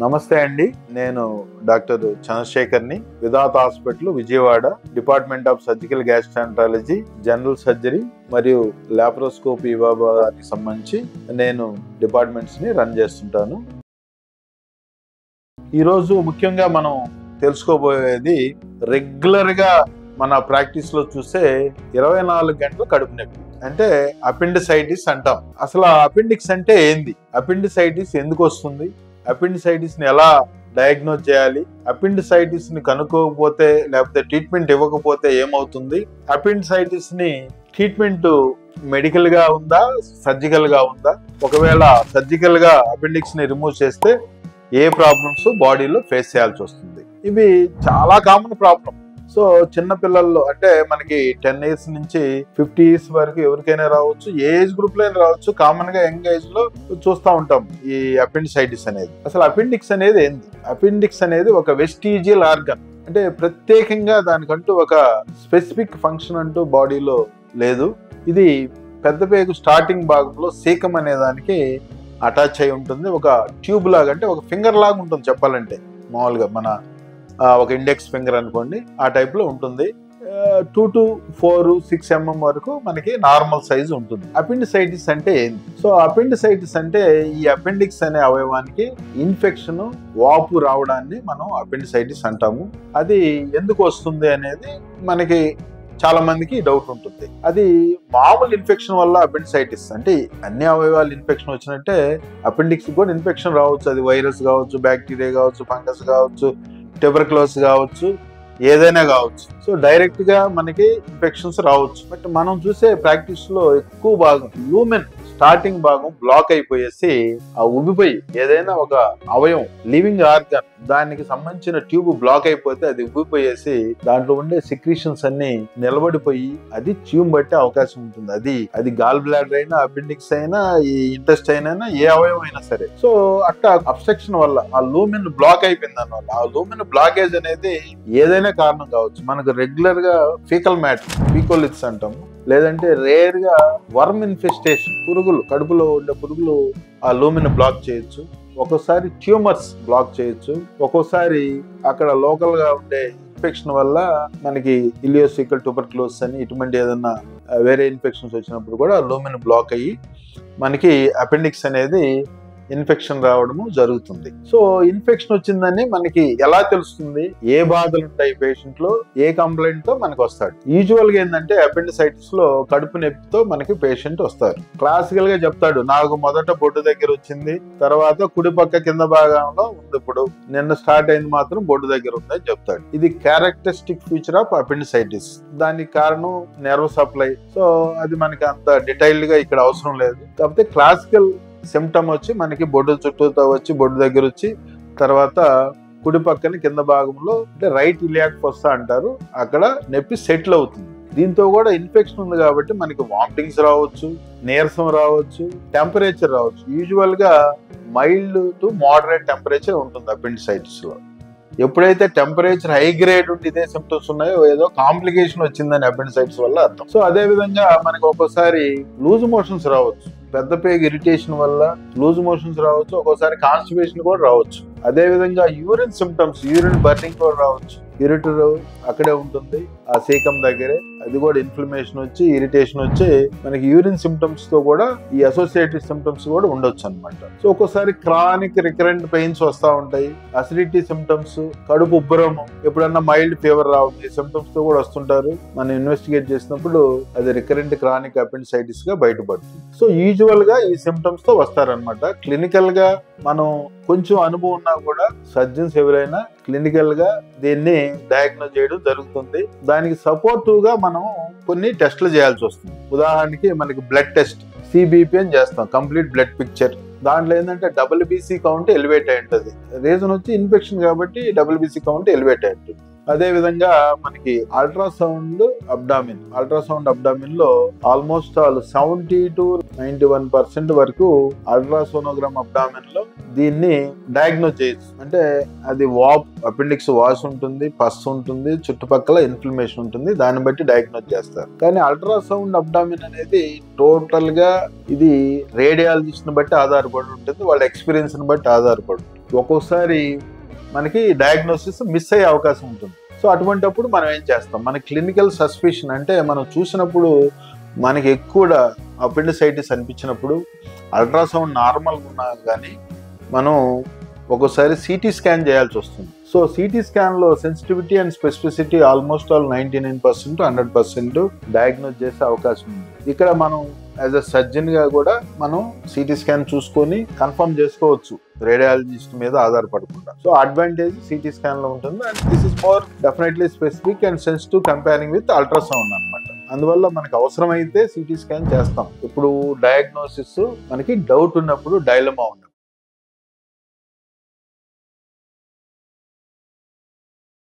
నమస్తే అండి, నేను doctor చంద్రశేఖర్ని, Vidhatha hospital Vijayawada, department of surgical gastroenterology, general surgery మరియు లాప్రోస్కోపీ విభాగానికి సంబంధించి నేను డిపార్ట్మెంట్స్ని రన్ చేస్తుంటాను. ఈరోజు ముఖ్యంగా మనం తెలుసుకోబోయేది రెగ్యులర్గా మన ప్రాక్టీస్లో చూసే 24 గంటలు కడుపు నొప్పి, అంటే అపెండిసైటిస్ అంటాం. అసలు అపెండిక్స్ అంటే ఏంది, అపెండిసైటిస్ ఎందుకు వస్తుంది, అపెండిసైటిస్ ని ఎలా డయాగ్నోజ్ చేయాలి, అపెండిసైటిస్ ని కనుక్కోకపోతే లేకపోతే ట్రీట్మెంట్ ఇవ్వకపోతే ఏమవుతుంది, అపెండిసైటిస్ ని ట్రీట్మెంట్ మెడికల్ గా ఉందా సర్జికల్ గా ఉందా, ఒకవేళ సర్జికల్ గా అపెండిక్స్ ని రిమూవ్ చేస్తే ఏ ప్రాబ్లమ్స్ బాడీలో ఫేస్ చేయాల్సి వస్తుంది. ఇవి చాలా కామన్ ప్రాబ్లం. సో చిన్న పిల్లల్లో అంటే మనకి 10 years నుంచి 50 years వరకు ఎవరికైనా రావచ్చు, ఏ ఏజ్ గ్రూప్ లో రావచ్చు. కామన్ గా యంగ్ ఏజ్ లో చూస్తూ ఉంటాం ఈ అపెండిసైటిస్ అనేది. అసలు అపెండిక్స్ అనేది ఏంది? అపెండిక్స్ అనేది ఒక వెస్టిజియల్ ఆర్గన్, అంటే ప్రత్యేకంగా దానికంటూ ఒక స్పెసిఫిక్ ఫంక్షన్ అంటూ బాడీలో లేదు. ఇది పెద్ద పేగు స్టార్టింగ్ భాగంలో సీకం అనే దానికి అటాచ్ అయి ఉంటుంది. ఒక ట్యూబ్ లాగా, అంటే ఒక ఫింగర్ లాగా ఉంటుంది చెప్పాలంటే. మామూలుగా మన ఒక ఇండెక్స్ ఫింగర్ అనుకోండి, ఆ టైప్ లో ఉంటుంది. 2 to 4, 6 mm వరకు మనకి నార్మల్ సైజ్ ఉంటుంది. అపెండిసైటిస్ అంటే ఏంటి? సో అపెండిసైటిస్ అంటే ఈ అపెండిక్స్ అనే అవయవానికి ఇన్ఫెక్షన్, వాపు రావడాన్ని మనం అపెండిసైటిస్ అంటాము. అది ఎందుకు వస్తుంది అనేది మనకి చాలా మందికి డౌట్ ఉంటుంది. అది మామూలు ఇన్ఫెక్షన్ వల్ల అపెండిసైటిస్, అంటే అన్ని అవయవాలు ఇన్ఫెక్షన్ వచ్చినట్టే అపెండిక్స్ కూడా ఇన్ఫెక్షన్ రావచ్చు. అది వైరస్ కావచ్చు, బ్యాక్టీరియా కావచ్చు, ఫంగస్ కావచ్చు, ట్యూబర్క్యులోసిస్ కావచ్చు, ఏదైనా కావచ్చు. సో డైరెక్ట్ గా మనకి ఇన్ఫెక్షన్స్ రావచ్చు. బట్ మనం చూసే ప్రాక్టీస్ లో ఎక్కువ భాగం లూమెన్ స్టార్టింగ్ భాగం బ్లాక్ అయిపోయేసి ఆ ఉబ్బిపోయి, ఏదైనా ఒక అవయవం లివింగ్ ఆర్గన్ దానికి సంబంధించిన ట్యూబ్ బ్లాక్ అయిపోతే అది ఉబ్బిపోయేసి దాంట్లో ఉండే సిక్రీషన్స్ అన్ని నిలబడిపోయి అది ట్యూబ్ పట్టే అవకాశం ఉంటుంది. అది గాల్ బ్లాడర్ అయినా, అపెండిక్స్ అయినా, ఈ ఇంటెస్టైన్ అయినా, ఏ అవయవం అయినా సరే. సో అట్లా అబ్స్ట్రక్షన్ వల్ల ఆ లూమెన్ బ్లాక్ అయిపోయింది అన్నమాట. ఆ లూమెన్ బ్లాకేజ్ అనేది ఏదైనా కారణం కావచ్చు. మనకు రెగ్యులర్ గా ఫీకల్ మ్యాటర్, ఫీకోలిత్స్ అంటాము, లేదంటే రేర్ గా వర్మ్ ఇన్ఫెస్టేషన్, పురుగులు, కడుపులో ఉండే పురుగులు ఆ లూమిన్ బ్లాక్ చేయొచ్చు. ఒక్కోసారి ట్యూమర్స్ బ్లాక్ చేయొచ్చు. ఒక్కోసారి అక్కడ లోకల్ గా ఉండే ఇన్ఫెక్షన్ వల్ల మనకి ఇలియోసికల్ ట్యూబర్క్యులోసిస్ అని ఇటువంటి ఏదన్నా వేరే ఇన్ఫెక్షన్స్ వచ్చినప్పుడు కూడా లూమిన్ బ్లాక్ అయ్యి మనకి అపెండిక్స్ అనేది ఇన్ఫెక్షన్ రావడము జరుగుతుంది. సో ఇన్ఫెక్షన్ వచ్చిందని మనకి ఎలా తెలుస్తుంది? ఏ బాధలు ఉంటాయి పేషెంట్ లో, ఏ కంప్లైంట్ తో మనకు వస్తాడు? యూజువల్ గా ఏంటంటే అపెండిసైటిస్ లో కడుపు నొప్పితో మనకి పేషెంట్ వస్తారు. క్లాసికల్ గా చెప్తాడు, నాకు మొదట బొడ్డు దగ్గర వచ్చింది, తర్వాత కుడి పక్క కింద భాగంలో ఉంది, ఇప్పుడు నిన్న స్టార్ట్ అయింది మాత్రం బొడ్డు దగ్గర ఉందని చెప్తాడు. ఇది క్యారెక్టరిస్టిక్ ఫీచర్ ఆఫ్ అపెండిసైటిస్. దానికి కారణం నెర్వ్ సప్లై. సో అది మనకి అంత డీటెయిల్డ్ గా ఇక్కడ అవసరం లేదు. కాకపోతే క్లాసికల్ సిమ్టమ్ వచ్చి మనకి బొడ్డు చుట్టూతో వచ్చి, బొడ్డు దగ్గర వచ్చి, తర్వాత కుడి పక్కన కింద భాగంలో, అంటే రైట్ ఇలియాక్ ఫోస్సా అంటారు, అక్కడ నొప్పి సెటిల్ అవుతుంది. దీంతో కూడా ఇన్ఫెక్షన్ ఉంది కాబట్టి మనకి వామిటింగ్స్ రావచ్చు, నీరసం రావచ్చు, టెంపరేచర్ రావచ్చు. యూజువల్ గా మైల్డ్ టు మోడరేట్ టెంపరేచర్ ఉంటుంది అపెండిసైటిస్ లో. ఎప్పుడైతే టెంపరేచర్ హై గ్రేడ్ ఉండి ఇదే సిమ్టమ్స్ ఉన్నాయో ఏదో కాంప్లికేషన్ వచ్చిందని అపెండిసైటిస్ వల్ల అర్థం. సో అదే విధంగా మనకి ఒక్కోసారి లూజ్ మోషన్స్ రావచ్చు, పెద్ద పేగు ఇరిటేషన్ వల్ల లూజ్ మోషన్స్ రావచ్చు. ఒక్కోసారి కాన్స్టిపేషన్ కూడా రావచ్చు. అదే విధంగా యూరిన్ సిమ్టమ్స్, యూరిన్ బర్నింగ్ కూడా రావచ్చు. యూరిటర్ అక్కడే ఉంటుంది ఆ సీకం దగ్గరే, అది కూడా ఇన్ఫ్లమేషన్ వచ్చి, ఇరిటేషన్ వచ్చి మనకి యూరిన్ సిమ్టమ్స్ తో కూడా ఈ అసోసియేటెడ్ సిమ్టమ్స్ కూడా ఉండొచ్చు అనమాట. సో ఒక్కోసారి క్రానిక్ రికరెంట్ పెయిన్స్ వస్తూ ఉంటాయి, అసిడిటీ సిమ్టమ్స్, కడుపు ఉబ్బరము, ఎప్పుడన్నా మైల్డ్ ఫీవర్ రావడం, ఈ సిమ్టమ్స్ తో కూడా వస్తుంటారు. మనం ఇన్వెస్టిగేట్ చేసినప్పుడు అది రికరెంట్ క్రానిక్ అపెండిసైటిస్ గా బయటపడుతుంది. సో యూజువల్ గా ఈ సిమ్టమ్స్ తో వస్తారనమాట. క్లినికల్ గా మనం కొంచెం అనుభవం ఉన్నా కూడా సర్జన్స్ ఎవరైనా క్లినికల్ గా దీన్ని డయాగ్నోజ్ చేయడం జరుగుతుంది. దానికి సపోర్టివ్ గా మనం కొన్ని టెస్టులు చేయాల్సి వస్తుంది. ఉదాహరణకి మనకి బ్లడ్ టెస్ట్, సిబిపి అని చేస్తాం, కంప్లీట్ బ్లడ్ పిక్చర్. దాంట్లో ఏంటంటే WBC కౌంట్ ఎలివేట్ అయి ఉంటుంది. రీజన్ వచ్చి ఇన్ఫెక్షన్ కాబట్టి WBC కౌంట్ ఎలివేట్ అయి ఉంటుంది. అదే విధంగా మనకి అల్ట్రాసౌండ్ అబ్డామిన్ లో ఆల్మోస్ట్ 70 to 91% వరకు అల్ట్రాసోనోగ్రామ్ అబ్డామిన్ లో దీన్ని డయాగ్నోజ్ చేయొచ్చు. అంటే అది అపెండిక్స్ వాష్ ఉంటుంది, పస్ ఉంటుంది, చుట్టుపక్కల ఇన్ఫ్లమేషన్ ఉంటుంది, దాన్ని బట్టి డయాగ్నోజ్ చేస్తారు. కానీ అల్ట్రాసౌండ్ అబ్డామిన్ అనేది టోటల్ గా ఇది రేడియాలజిస్ట్ ని బట్టి ఆధారపడి ఉంటుంది, వాళ్ళ ఎక్స్పీరియన్స్ ని బట్టి ఆధారపడి ఉంటుంది. ఒక్కోసారి మనకి డయాగ్నోసిస్ మిస్ అయ్యే అవకాశం ఉంటుంది. సో అటువంటిప్పుడు మనం ఏం చేస్తాం, మన క్లినికల్ సస్పిషన్ అంటే మనం చూసినప్పుడు మనకి ఎక్కువ అపెండిసైటిస్ అనిపించినప్పుడు అల్ట్రాసౌండ్ నార్మల్గా ఉన్నా కానీ మనం ఒక్కోసారి సిటీ స్కాన్ చేయాల్సి వస్తుంది. సో సిటీ స్కాన్లో sensitivity and specificity almost all 99% 100% diagnose చేసే అవకాశం ఉంది. ఇక్కడ మనం యాజ్ అ సర్జన్గా కూడా మనం సిటీ స్కాన్ చూసుకొని కన్ఫర్మ్ చేసుకోవచ్చు రేడియాలజిస్ట్ మీద ఆధారపడకుండా. సో అడ్వాంటేజ్ సిటీ స్కాన్లో ఉంటుంది. And this is more definitely specific and sensitive comparing with ultrasound అనమాట. అందువల్ల మనకు అవసరమైతే సిటీ స్కాన్ చేస్తాం. ఇప్పుడు డయాగ్నోసిస్ మనకి డౌట్ ఉన్నప్పుడు, డైలమా ఉన్నప్పుడు.